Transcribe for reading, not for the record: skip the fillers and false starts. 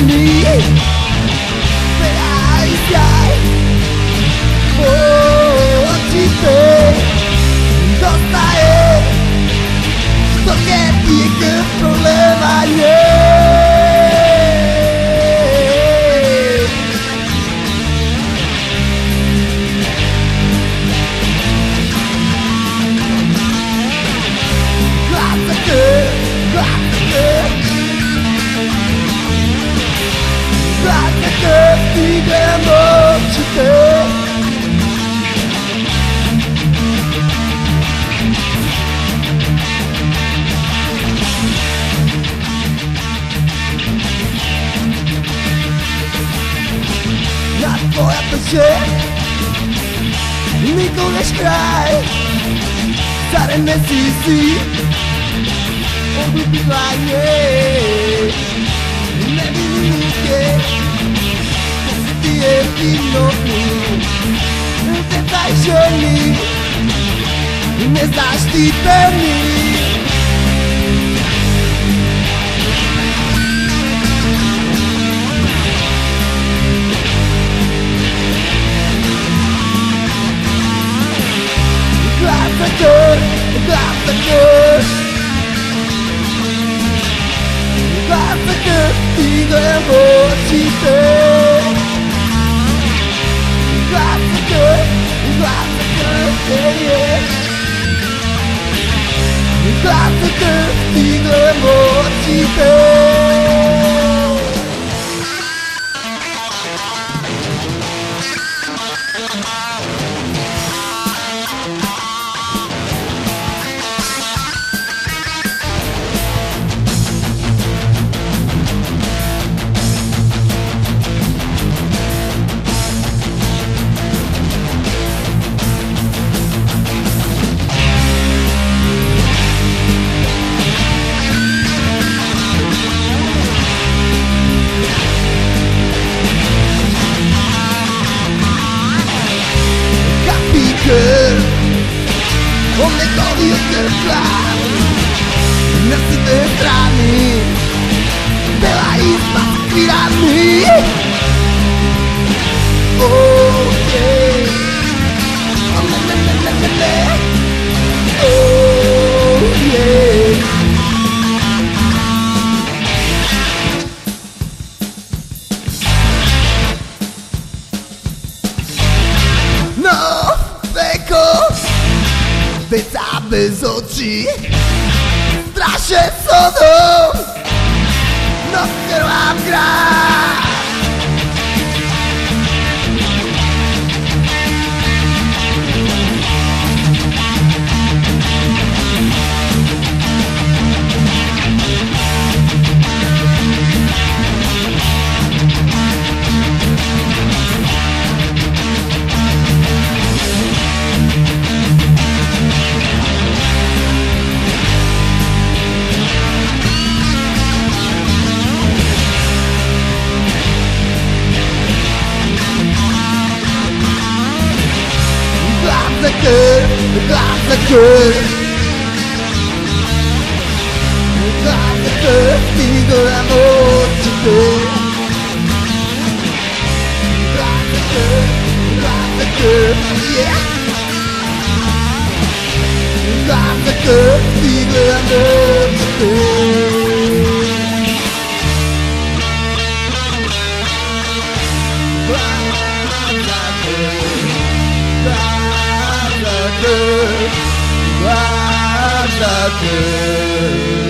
mi Wyraźniaj oczy Ty dostaję to wielkiego problema nie Twoja pieśń mi koleś kraj Sarenne sisi Odupiła nie Ne minutie Postie pilnotu Tentaj želí Nezaštitený Dlatego idę w oczy Ty Dlatego idę w oczy Ty On me odio del plan Nací de strany Byla jízda skvíraný Oh yeah Oh ne Oh yeah No, veko Byca bez očí Straše sodu No krvám krát Dlatego idę w oczy Ty yeah Dlatego idę w oczy Ty Good.